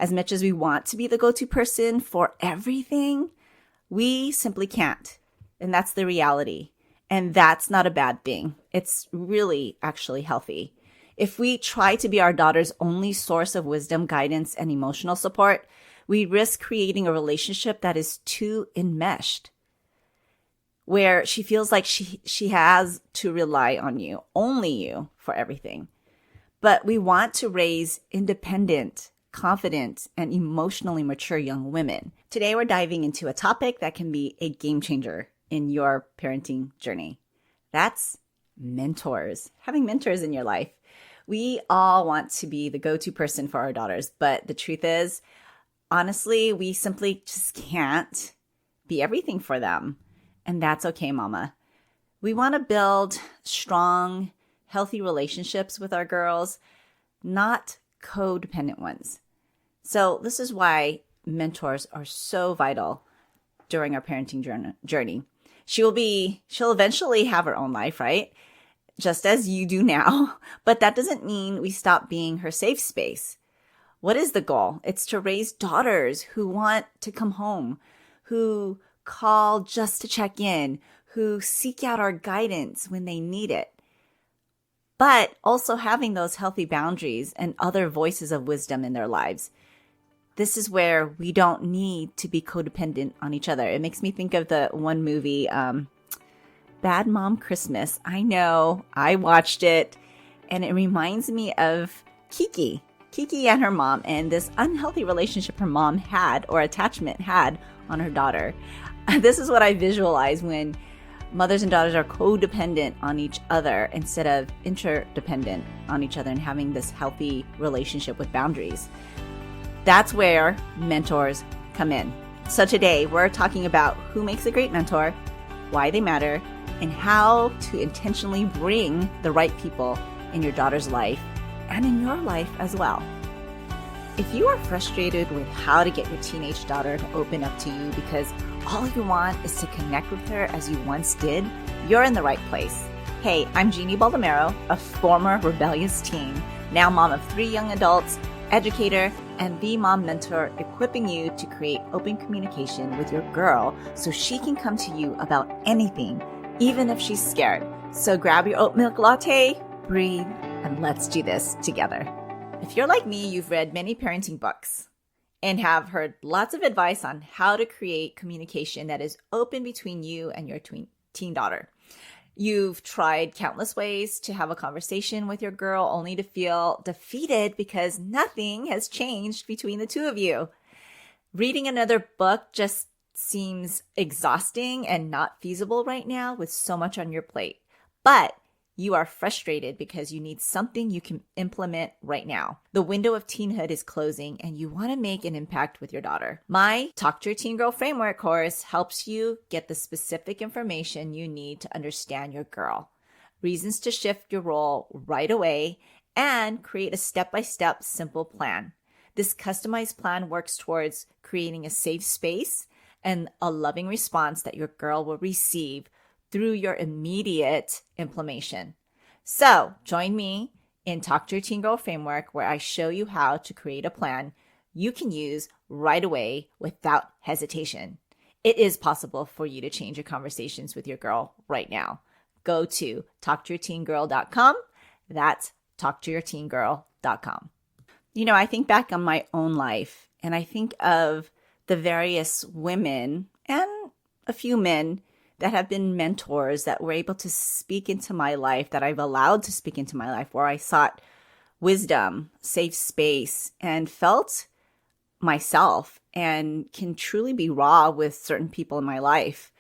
As much as we want to be the go-to person for everything, we simply can't. And that's the reality. And that's not a bad thing. It's really actually healthy. If we try to be our daughter's only source of wisdom, guidance, and emotional support, we risk creating a relationship that is too enmeshed, where she feels like she has to rely on you, only you, for everything. But we want to raise independent, confident, and emotionally mature young women. Today, we're diving into a topic that can be a game changer in your parenting journey. That's mentors. Having mentors in your life. We all want to be the go-to person for our daughters, but the truth is, honestly, we simply just can't be everything for them. And that's okay, mama. We want to build strong, healthy relationships with our girls, not codependent ones. So this is why mentors are so vital during our parenting journey. She'll eventually have her own life, right? Just as you do now. But that doesn't mean we stop being her safe space. What is the goal? It's to raise daughters who want to come home, who call just to check in, who seek out our guidance when they need it. But also having those healthy boundaries and other voices of wisdom in their lives. This is where we don't need to be codependent on each other. It makes me think of the one movie, Bad Mom Christmas. I know, I watched it, and it reminds me of Kiki and her mom, and this unhealthy relationship her mom had, or attachment had, on her daughter. This is what I visualize when mothers and daughters are codependent on each other instead of interdependent on each other and having this healthy relationship with boundaries. That's where mentors come in. So today we're talking about who makes a great mentor, why they matter, and how to intentionally bring the right people in your daughter's life and in your life as well. If you are frustrated with how to get your teenage daughter to open up to you because all you want is to connect with her as you once did, you're in the right place. Hey, I'm Jeannie Baldomero, a former rebellious teen, now mom of 3 young adults, educator, and the mom mentor, equipping you to create open communication with your girl so she can come to you about anything, even if she's scared. So grab your oat milk latte, breathe, and let's do this together. If you're like me, you've read many parenting books and have heard lots of advice on how to create communication that is open between you and your teen daughter. You've tried countless ways to have a conversation with your girl only to feel defeated because nothing has changed between the two of you. Reading another book just seems exhausting and not feasible right now with so much on your plate. But you are frustrated because you need something you can implement right now. The window of teenhood is closing and you want to make an impact with your daughter. My Talk to Your Teen Girl Framework course helps you get the specific information you need to understand your girl, reasons to shift your role right away, and create a step-by-step simple plan. This customized plan works towards creating a safe space and a loving response that your girl will receive through your immediate implementation. So join me in Talk to Your Teen Girl Framework, where I show you how to create a plan you can use right away without hesitation. It is possible for you to change your conversations with your girl right now. Go to talktoyourteengirl.com. That's talktoyourteengirl.com. You know, I think back on my own life and I think of the various women and a few men that have been mentors that were able to speak into my life, that I've allowed to speak into my life, where I sought wisdom, safe space, and felt myself and can truly be raw with certain people in my life.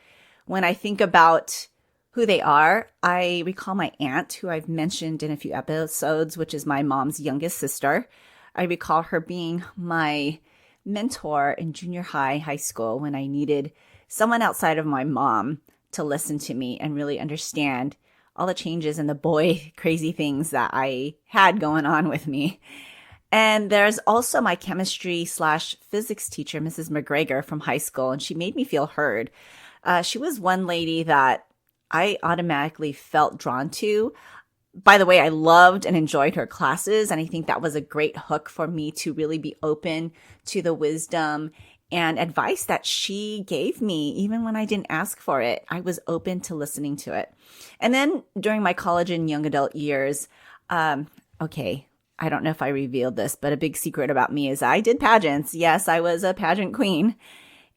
When I think about who they are, I recall my aunt, who I've mentioned in a few episodes, which is my mom's youngest sister. I recall her being my mentor in junior high school, when I needed someone outside of my mom to listen to me and really understand all the changes and the boy crazy things that I had going on with me. And there's also my chemistry/physics teacher, Mrs. McGregor, from high school, and she made me feel heard. She was one lady that I automatically felt drawn to. By the way, I loved and enjoyed her classes. And I think that was a great hook for me to really be open to the wisdom and advice that she gave me, even when I didn't ask for it. I was open to listening to it. And then during my college and young adult years, okay, I don't know if I revealed this, but a big secret about me is I did pageants. Yes, I was a pageant queen.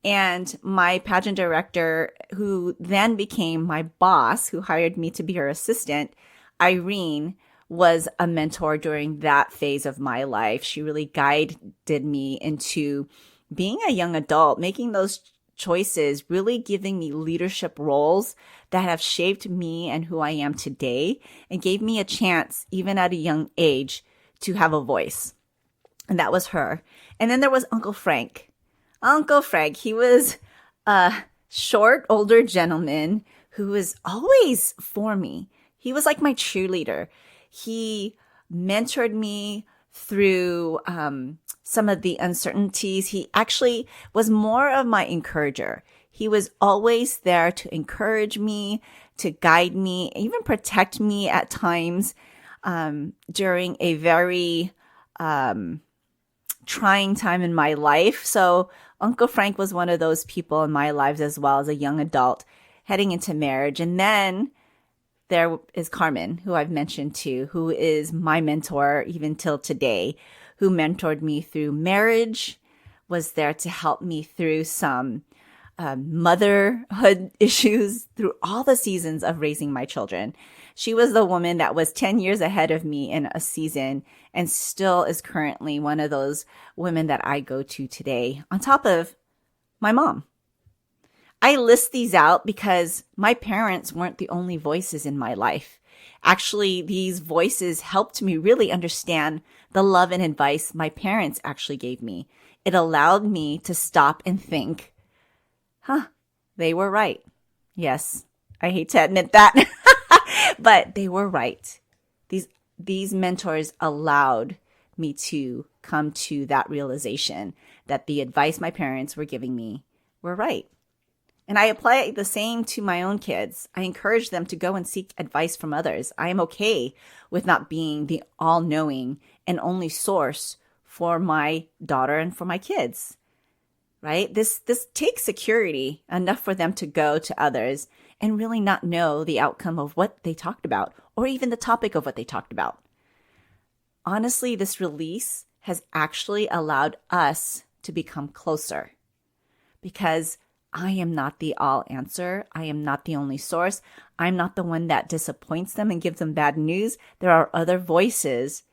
And my pageant director, who then became my boss, who hired me to be her assistant, Irene, was a mentor during that phase of my life. She really guided me into being a young adult, making those choices, really giving me leadership roles that have shaped me and who I am today, and gave me a chance, even at a young age, to have a voice. And that was her. And then there was Uncle Frank. Uncle Frank, he was a short, older gentleman who was always for me. He was like my cheerleader. He mentored me through some of the uncertainties. He actually was more of my encourager. He was always there to encourage me, to guide me, even protect me at times during a very trying time in my life. So Uncle Frank was one of those people in my lives as well as a young adult heading into marriage. And then there is Carmen, who I've mentioned too, who is my mentor even till today, who mentored me through marriage, was there to help me through some motherhood issues, through all the seasons of raising my children. She was the woman that was 10 years ahead of me in a season and still is currently one of those women that I go to today, on top of my mom. I list these out because my parents weren't the only voices in my life. Actually, these voices helped me really understand the love and advice my parents actually gave me. It allowed me to stop and think, they were right. Yes, I hate to admit that, but they were right. These mentors allowed me to come to that realization that the advice my parents were giving me were right. And I apply the same to my own kids. I encourage them to go and seek advice from others. I am okay with not being the all-knowing and only source for my daughter and for my kids, right? This takes security enough for them to go to others and really not know the outcome of what they talked about or even the topic of what they talked about. Honestly, this release has actually allowed us to become closer because I am not the all answer. I am not the only source. I'm not the one that disappoints them and gives them bad news. There are other voices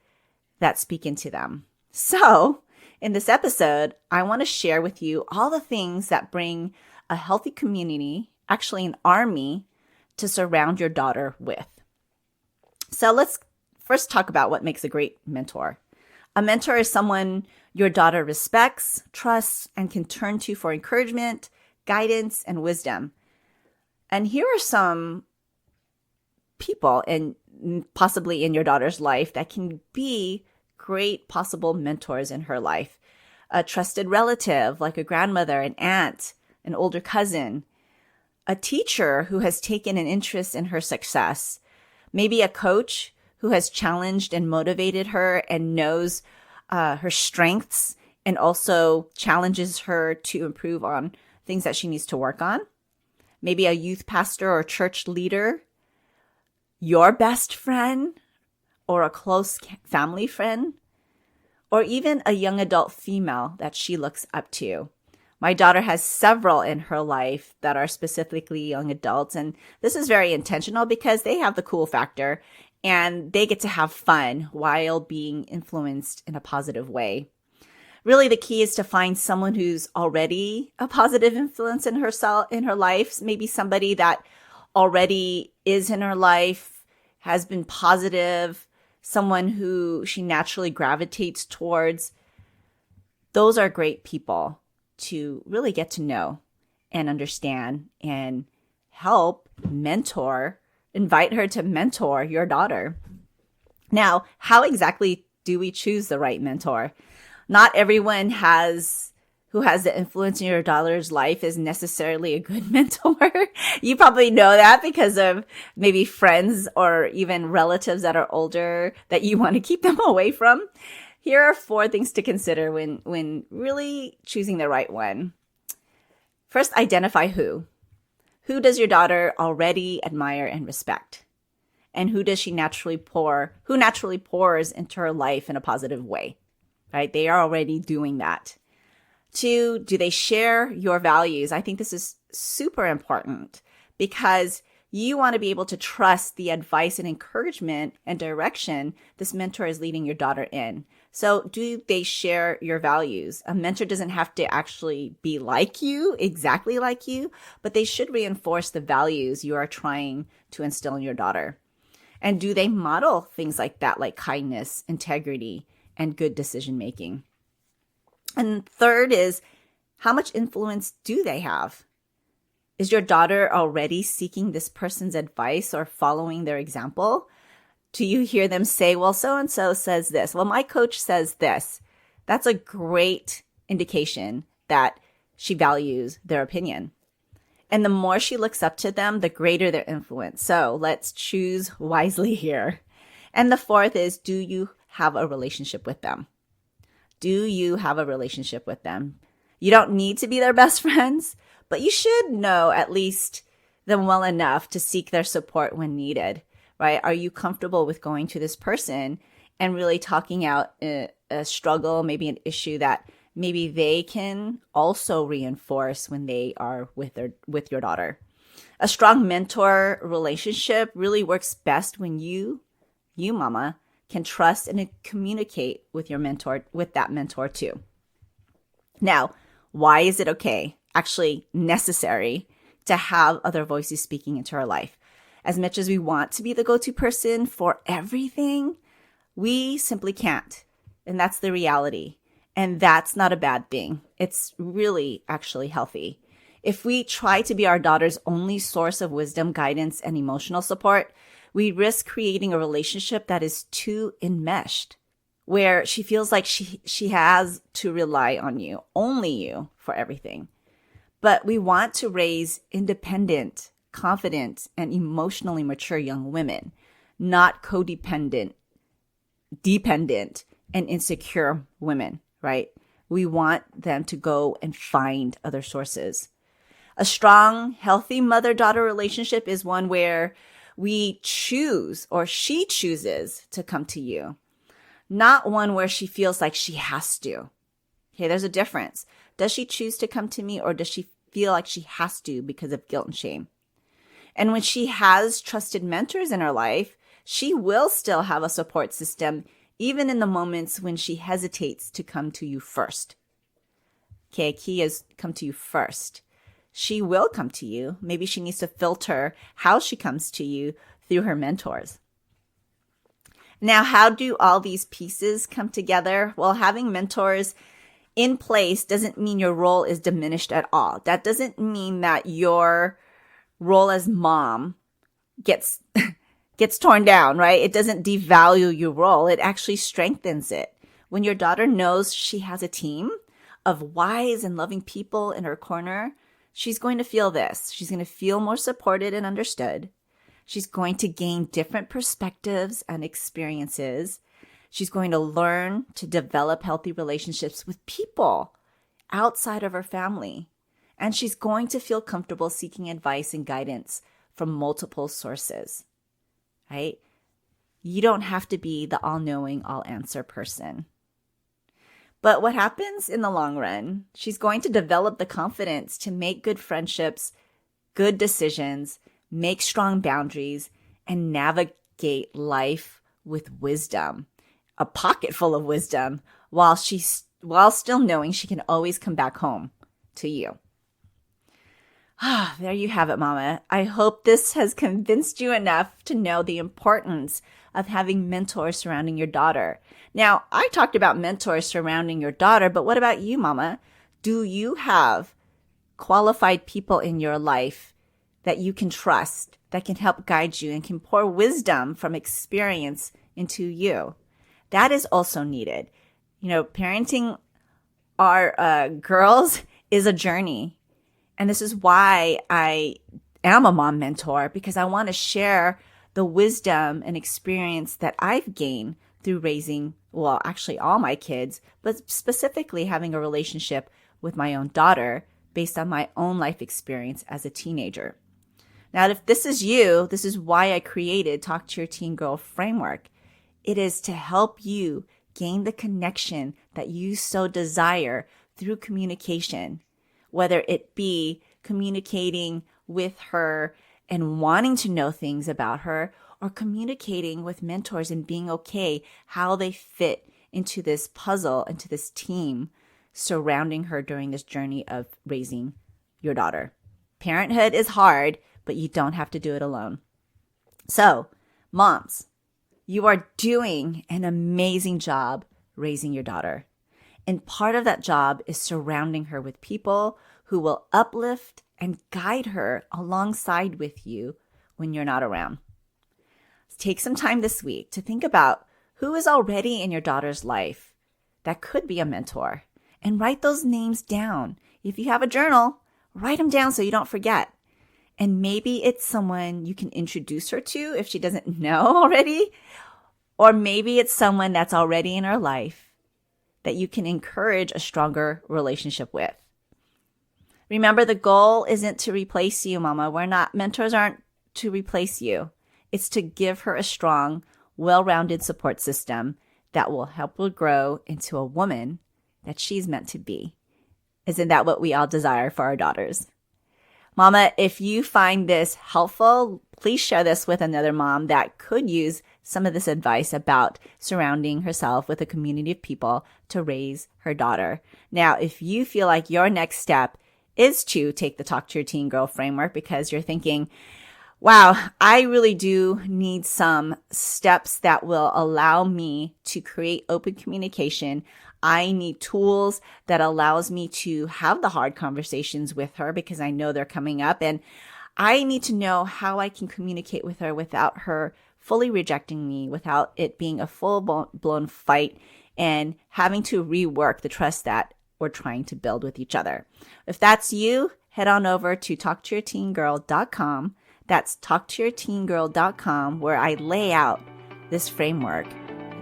that speak into them. So in this episode, I want to share with you all the things that bring a healthy community, actually an army, to surround your daughter with. So let's first talk about what makes a great mentor. A mentor is someone your daughter respects, trusts, and can turn to for encouragement, guidance, and wisdom. And here are some people and possibly in your daughter's life that can be great possible mentors in her life. A trusted relative like a grandmother, an aunt, an older cousin, a teacher who has taken an interest in her success, maybe a coach who has challenged and motivated her and knows her strengths and also challenges her to improve on things that she needs to work on. Maybe a youth pastor or church leader, your best friend, or a close family friend, or even a young adult female that she looks up to. My daughter has several in her life that are specifically young adults, and this is very intentional because they have the cool factor and they get to have fun while being influenced in a positive way. Really, the key is to find someone who's already a positive influence in her life, maybe somebody that already is in her life, has been positive, someone who she naturally gravitates towards. Those are great people to really get to know and understand and help invite her to mentor your daughter. Now, how exactly do we choose the right mentor? Not everyone who has the influence in your daughter's life is necessarily a good mentor. You probably know that because of maybe friends or even relatives that are older that you want to keep them away from. Here are 4 things to consider when really choosing the right one. First, identify who. Who does your daughter already admire and respect? And who naturally pours into her life in a positive way, right? They are already doing that. 2, do they share your values? I think this is super important because you want to be able to trust the advice and encouragement and direction this mentor is leading your daughter in. So do they share your values? A mentor doesn't have to actually be like you, exactly like you, but they should reinforce the values you are trying to instill in your daughter. And do they model things like that, like kindness, integrity, and good decision making? And third is, how much influence do they have? Is your daughter already seeking this person's advice or following their example? Do you hear them say, well, so-and-so says this. Well, my coach says this. That's a great indication that she values their opinion. And the more she looks up to them, the greater their influence. So let's choose wisely here. And the 4th is, do you have a relationship with them? Do you have a relationship with them? You don't need to be their best friends, but you should know at least them well enough to seek their support when needed, right? Are you comfortable with going to this person and really talking out a struggle, maybe an issue that maybe they can also reinforce when they are with your daughter? A strong mentor relationship really works best when you mama, can trust and communicate with that mentor too. Now, why is it okay, actually necessary, to have other voices speaking into our life? As much as we want to be the go-to person for everything, we simply can't. And that's the reality. And that's not a bad thing. It's really actually healthy. If we try to be our daughter's only source of wisdom, guidance, and emotional support, we risk creating a relationship that is too enmeshed, where she feels like she has to rely on you, only you, for everything. But we want to raise independent, confident, and emotionally mature young women, not codependent, dependent, and insecure women, right? We want them to go and find other sources. A strong, healthy mother-daughter relationship is one where we choose, or she chooses, to come to you. Not one where she feels like she has to. Okay, there's a difference. Does she choose to come to me, or does she feel like she has to because of guilt and shame? And when she has trusted mentors in her life, she will still have a support system, even in the moments when she hesitates to come to you first. Okay, key is come to you first. She will come to you. Maybe she needs to filter how she comes to you through her mentors. Now, how do all these pieces come together? Well, having mentors in place doesn't mean your role is diminished at all. That doesn't mean that your role as mom gets torn down, right? It doesn't devalue your role. It actually strengthens it. When your daughter knows she has a team of wise and loving people in her corner, she's going to feel this. She's going to feel more supported and understood. She's going to gain different perspectives and experiences. She's going to learn to develop healthy relationships with people outside of her family. And she's going to feel comfortable seeking advice and guidance from multiple sources, right? You don't have to be the all-knowing, all-answer person. But what happens in the long run, she's going to develop the confidence to make good friendships, good decisions, make strong boundaries, and navigate life with wisdom, a pocket full of wisdom, while still knowing she can always come back home to you. There you have it, Mama. I hope this has convinced you enough to know the importance of having mentors surrounding your daughter. Now, I talked about mentors surrounding your daughter, but what about you, Mama? Do you have qualified people in your life that you can trust, that can help guide you and can pour wisdom from experience into you? That is also needed. You know, parenting our girls is a journey. And this is why I am a mom mentor, because I want to share the wisdom and experience that I've gained through raising, well, actually all my kids, but specifically having a relationship with my own daughter based on my own life experience as a teenager. Now, if this is you, this is why I created Talk to Your Teen Girl framework. It is to help you gain the connection that you so desire through communication, whether it be communicating with her and wanting to know things about her, or communicating with mentors and being okay how they fit into this puzzle, into this team surrounding her during this journey of raising your daughter. Parenthood is hard, but you don't have to do it alone. So, moms, you are doing an amazing job raising your daughter. And part of that job is surrounding her with people who will uplift and guide her alongside with you when you're not around. Take some time this week to think about who is already in your daughter's life that could be a mentor, and write those names down. If you have a journal, write them down so you don't forget. And maybe it's someone you can introduce her to if she doesn't know already, or maybe it's someone that's already in her life that you can encourage a stronger relationship with. Remember, the goal isn't to replace you, mama. Mentors aren't to replace you. It's to give her a strong, well-rounded support system that will help her grow into a woman that she's meant to be. Isn't that what we all desire for our daughters? Mama, if you find this helpful, please share this with another mom that could use some of this advice about surrounding herself with a community of people to raise her daughter. Now, if you feel like your next step is to take the Talk to Your Teen Girl framework because you're thinking, wow, I really do need some steps that will allow me to create open communication. I need tools that allows me to have the hard conversations with her because I know they're coming up, and I need to know how I can communicate with her without her fully rejecting me, without it being a full-blown fight and having to rework the trust that we're trying to build with each other. If that's you, head on over to talktoyourteengirl.com. That's talktoyourteengirl.com, where I lay out this framework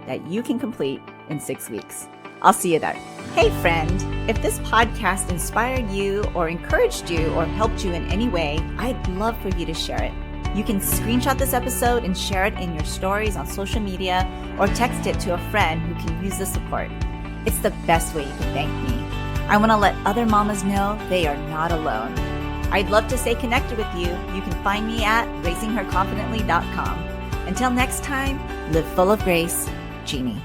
that you can complete in 6 weeks. I'll see you there. Hey friend, if this podcast inspired you or encouraged you or helped you in any way, I'd love for you to share it. You can screenshot this episode and share it in your stories on social media, or text it to a friend who can use the support. It's the best way you can thank me. I want to let other mamas know they are not alone. I'd love to stay connected with you. You can find me at raisingherconfidently.com. Until next time, live full of grace, Jeannie.